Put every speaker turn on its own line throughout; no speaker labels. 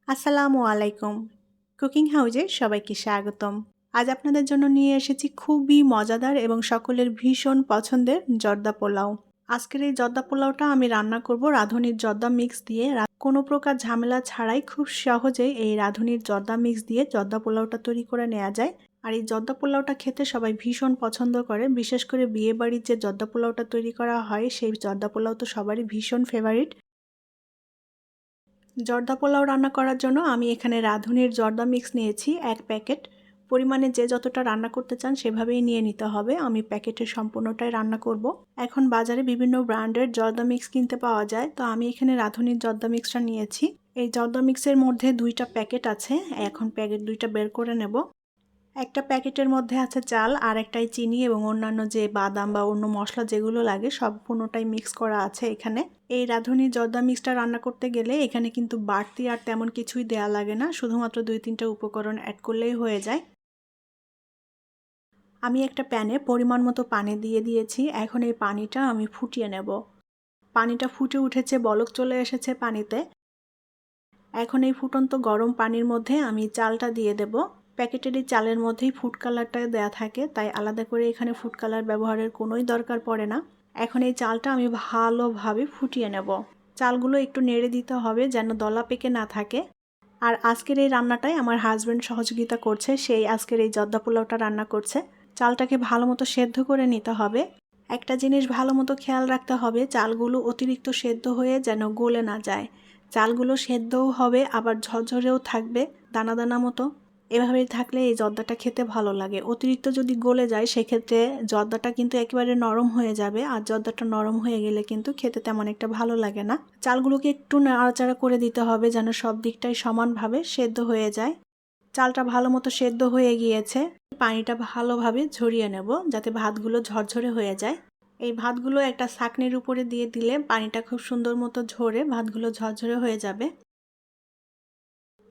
আসসালামু আলাইকুম। কুকিং হাউজে সবাইকে স্বাগতম। আজ আপনাদের জন্য নিয়ে এসেছি খুবই মজাদার এবং সকলের ভীষণ পছন্দের জর্দা পোলাও। আজকের এই জর্দা পোলাওটা আমি রান্না করব রাঁধুনির জর্দা মিক্স দিয়ে। কোনো প্রকার ঝামেলা ছাড়াই খুব সহজেই এই রাঁধুনির জর্দা মিক্স দিয়ে জর্দা পোলাওটা তৈরি করে নেওয়া যায়। আর এই জর্দা পোলাওটা খেতে সবাই ভীষণ পছন্দ করে, বিশেষ করে বিয়েবাড়ির যে জর্দা পোলাওটা তৈরি করা হয় সেই জর্দা পোলাও তো সবারই ভীষণ ফেভারিট। জর্দা পোলাও রান্না করার জন্য আমি এখানে রাঁধুনির জর্দা মিক্স নিয়েছি 1 প্যাকেট। পরিমাণে যে যতটা রান্না করতে চান সেভাবেই নিয়ে নিতে হবে। আমি প্যাকেটের সম্পূর্ণটাই রান্না করব। এখন বাজারে বিভিন্ন ব্র্যান্ডের জর্দা মিক্স কিনতে পাওয়া যায়, তো আমি এখানে রাঁধুনির জর্দা মিক্সটা নিয়েছি। এই জর্দা মিক্সের মধ্যে 2টা প্যাকেট আছে। এখন প্যাকেট 2টা বের করে নেব। একটা প্যাকেটের মধ্যে আছে চাল, আর একটাই চিনি এবং অন্যান্য যে বাদাম বা অন্য মশলা যেগুলো লাগে সম্পূর্ণটাই মিক্স করা আছে এখানে। এই রাঁধুনি জর্দা মিক্সটা রান্না করতে গেলে এখানে কিন্তু বাড়তি আর তেমন কিছুই দেয়া লাগে না, শুধুমাত্র 2-3টা উপকরণ অ্যাড করলেই হয়ে যায়। আমি একটা প্যানে পরিমাণ মতো পানি দিয়ে দিয়েছি। এখন এই পানিটা আমি ফুটিয়ে নেব। পানিটা ফুটে উঠেছে, বলক চলে এসেছে পানিতে। এখন এই ফুটন্ত গরম পানির মধ্যে আমি চালটা দিয়ে দেব। প্যাকেটের এই চালের মধ্যেই ফুড কালারটা দেয়া থাকে, তাই আলাদা করে এখানে ফুড কালার ব্যবহারের কোনোই দরকার পড়ে না। এখন এই চালটা আমি ভালোভাবে ফুটিয়ে নেব। চালগুলো একটু নেড়ে দিতে হবে যেন দলা পেকে না থাকে। আর আজকের এই রান্নাটায় আমার হাজব্যান্ড সহযোগিতা করছে, সেই আজকের এই জর্দা পোলাওটা রান্না করছে। চালটাকে ভালো মতো সেদ্ধ করে নিতে হবে। একটা জিনিস ভালো মতো খেয়াল রাখতে হবে, চালগুলো অতিরিক্ত সেদ্ধ হয়ে যেন গলে না যায়। চালগুলো সেদ্ধও হবে আবার ঝরঝরেও থাকবে, দানা দানা মতো। এভাবেই থাকলে এই জর্দাটা খেতে ভালো লাগে। অতিরিক্ত যদি গলে যায় সেক্ষেত্রে জর্দাটা কিন্তু একেবারে নরম হয়ে যাবে, আর জর্দাটা নরম হয়ে গেলে কিন্তু খেতে তেমন একটা ভালো লাগে না। চালগুলোকে একটু নাড়াচাড়া করে দিতে হবে যেন সব দিকটাই সমানভাবে সেদ্ধ হয়ে যায়। চালটা ভালো মতো সেদ্ধ হয়ে গিয়েছে। পানিটা ভালোভাবে ঝরিয়ে নেব যাতে ভাতগুলো ঝরঝরে হয়ে যায়। এই ভাতগুলো একটা ছাঁকনির উপরে দিয়ে দিলে পানিটা খুব সুন্দর মতো ঝরে ভাতগুলো ঝরঝরে হয়ে যাবে।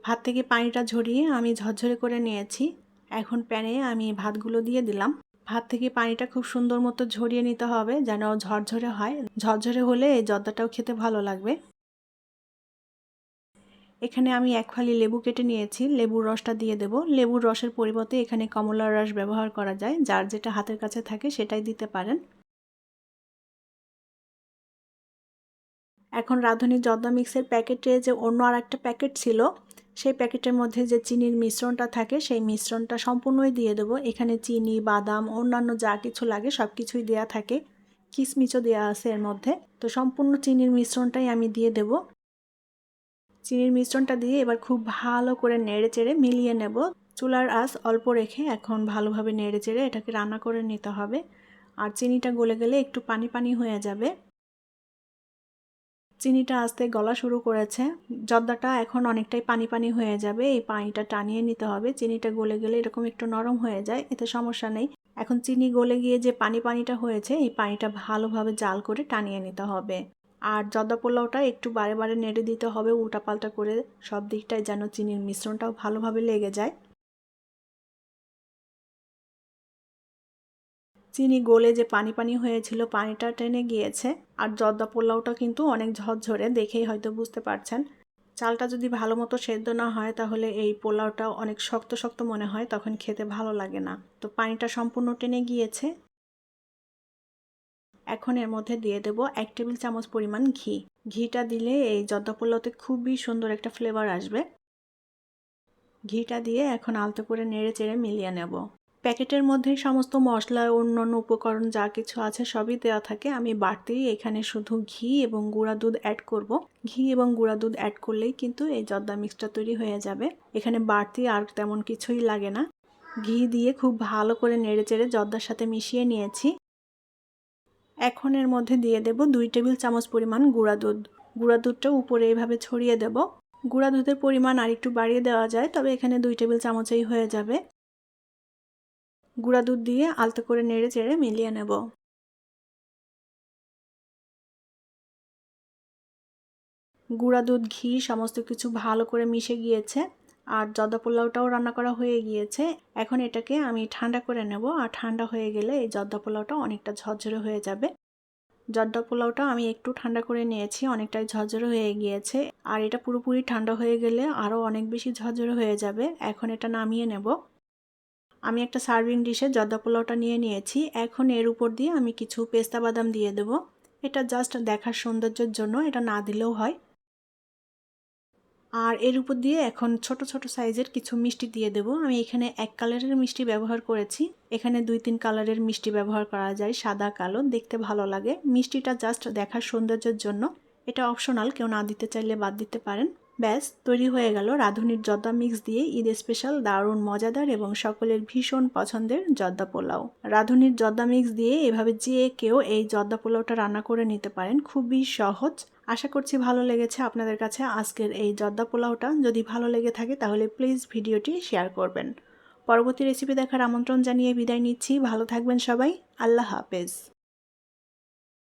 ভাত থেকে পানিটা ঝরিয়ে আমি ঝরঝরে করে নিয়েছি। এখন প্যানে আমি ভাতগুলো দিয়ে দিলাম। ভাত থেকে পানিটা খুব সুন্দর মতো ঝরিয়ে নিতে হবে যেন ঝরঝরে হয়। ঝরঝরে হলে এই জর্দাটাও খেতে ভালো লাগবে। এখানে আমি 1 ফালি লেবু কেটে নিয়েছি, লেবুর রসটা দিয়ে দেব। লেবুর রসের পরিবর্তে এখানে কমলার রস ব্যবহার করা যায়, যার যেটা হাতের কাছে থাকে সেটাই দিতে পারেন। এখন রাঁধুনি জর্দা মিক্সের প্যাকেটে যে অন্য আরেকটা প্যাকেট ছিল, সেই প্যাকেটের মধ্যে যে চিনির মিশ্রণটা থাকে সেই মিশ্রণটা সম্পূর্ণই দিয়ে দেব। এখানে চিনি, বাদাম, অন্যান্য যা কিছু লাগে সব কিছুই দেয়া থাকে, কিশমিশও দেওয়া আছে এর মধ্যে। তো সম্পূর্ণ চিনির মিশ্রণটাই আমি দিয়ে দেব। চিনির মিশ্রণটা দিয়ে এবার খুব ভালো করে নেড়েচেড়ে মিলিয়ে নেব। চুলার আঁচ অল্প রেখে এখন ভালোভাবে নেড়েচেড়ে এটাকে রান্না করে নিতে হবে। আর চিনিটা গলে গেলে একটু পানি পানি হয়ে যাবে। চিনিটা আস্তে গলা শুরু করেছে। জর্দাটা এখন অনেকটাই পানি পানি হয়ে যাবে, এই পানিটা টানিয়ে নিতে হবে। চিনিটা গলে গেলে এরকম একটু নরম হয়ে যায়, এতে সমস্যা নেই। এখন চিনি গলে গিয়ে যে পানিটা হয়েছে এই পানিটা ভালোভাবে জাল করে টানিয়ে নিতে হবে। আর জর্দা পোলাওটা একটু বারে বারে নেড়ে দিতে হবে উল্টাপাল্টা করে, সব দিকটায় যেন চিনির মিশ্রণটাও ভালোভাবে লেগে যায়। চিনি গলে যে পানি পানি হয়েছিল পানিটা টেনে গিয়েছে। আর জর্দা পোলাওটা কিন্তু অনেক ঝরঝরে, দেখেই হয়তো বুঝতে পারছেন। চালটা যদি ভালো মতো সেদ্ধ না হয় তাহলে এই পোলাওটা অনেক শক্ত শক্ত মনে হয়, তখন খেতে ভালো লাগে না। তো পানিটা সম্পূর্ণ টেনে গিয়েছে। এখন এর মধ্যে দিয়ে দেব 1 টেবিল চামচ পরিমাণ ঘি। ঘিটা দিলে এই জর্দা পোলাওতে খুবই সুন্দর একটা ফ্লেভার আসবে। ঘিটা দিয়ে এখন আলতো করে নেড়ে চেড়ে মিলিয়ে নেব। প্যাকেটের মধ্যে সমস্ত মশলা অন্যান্য উপকরণ যা কিছু আছে সবই দেওয়া থাকে। আমি বাড়তি এখানে শুধু ঘি এবং গুঁড়া দুধ অ্যাড করব। ঘি এবং গুঁড়া দুধ অ্যাড করলেই কিন্তু এই জর্দা মিক্সটা তৈরি হয়ে যাবে। এখানে বাড়তি আর তেমন কিছুই লাগে না। ঘি দিয়ে খুব ভালো করে নেড়েচেড়ে জর্দার সাথে মিশিয়ে নিয়েছি। এখন এর মধ্যে দিয়ে দেব 2 টেবিল চামচ পরিমাণ গুঁড়া দুধ। গুঁড়া দুধটা উপরে এইভাবে ছড়িয়ে দেব। গুঁড়া দুধের পরিমাণ আর একটু বাড়িয়ে দেওয়া যায়, তবে এখানে 2 টেবিল চামচেই হয়ে যাবে। গুঁড়া দুধ দিয়ে আলতো করে নেড়ে চেড়ে মিলিয়ে নেব। গুঁড়া দুধ, ঘি সমস্ত কিছু ভালো করে মিশে গিয়েছে। আর জর্দা পোলাওটাও রান্না করা হয়ে গিয়েছে। এখন এটাকে আমি ঠান্ডা করে নেব। আর ঠান্ডা হয়ে গেলে এই জর্দা পোলাওটা অনেকটা ঝরঝরে হয়ে যাবে। জর্দা পোলাওটা আমি একটু ঠান্ডা করে নিয়েছি, অনেকটাই ঝরঝরে হয়ে গিয়েছে। আর এটা পুরোপুরি ঠান্ডা হয়ে গেলে আরও অনেক বেশি ঝরঝরে হয়ে যাবে। এখন এটা নামিয়ে নেব। আমি একটা সার্ভিং ডিশে জর্দা পোলাওটা নিয়ে নিয়েছি। এখন এর উপর দিয়ে আমি কিছু পেস্তা বাদাম দিয়ে দেব। এটা জাস্ট দেখার সৌন্দর্যের জন্য, এটা না দিলেও হয়। আর এর উপর দিয়ে এখন ছোট ছোট সাইজের কিছু মিষ্টি দিয়ে দেব। আমি এখানে এক কালারের মিষ্টি ব্যবহার করেছি। এখানে 2-3 কালারের মিষ্টি ব্যবহার করা যায়, সাদা কালো, দেখতে ভালো লাগে। মিষ্টিটা জাস্ট দেখার সৌন্দর্যের জন্য, এটা অপশনাল, কেউ না দিতে চাইলে বাদ দিতে পারেন। ব্যাস তৈরি হয়ে গেল রাঁধুনির জর্দা মিক্স দিয়ে ঈদ স্পেশাল দারুণ মজাদার এবং সকলের ভীষণ পছন্দের জর্দা পোলাও। রাঁধুনির জর্দা মিক্স দিয়ে এভাবে যে কেউ এই জর্দা পোলাওটা রান্না করে নিতে পারেন, খুবই সহজ। আশা করছি ভালো লেগেছে আপনাদের কাছে আজকের এই জর্দা পোলাওটা। যদি ভালো লেগে থাকে তাহলে প্লিজ ভিডিওটি শেয়ার করবেন। পরবর্তী রেসিপি দেখার আমন্ত্রণ জানিয়ে বিদায় নিচ্ছি। ভালো থাকবেন সবাই। আল্লাহ হাফেজ।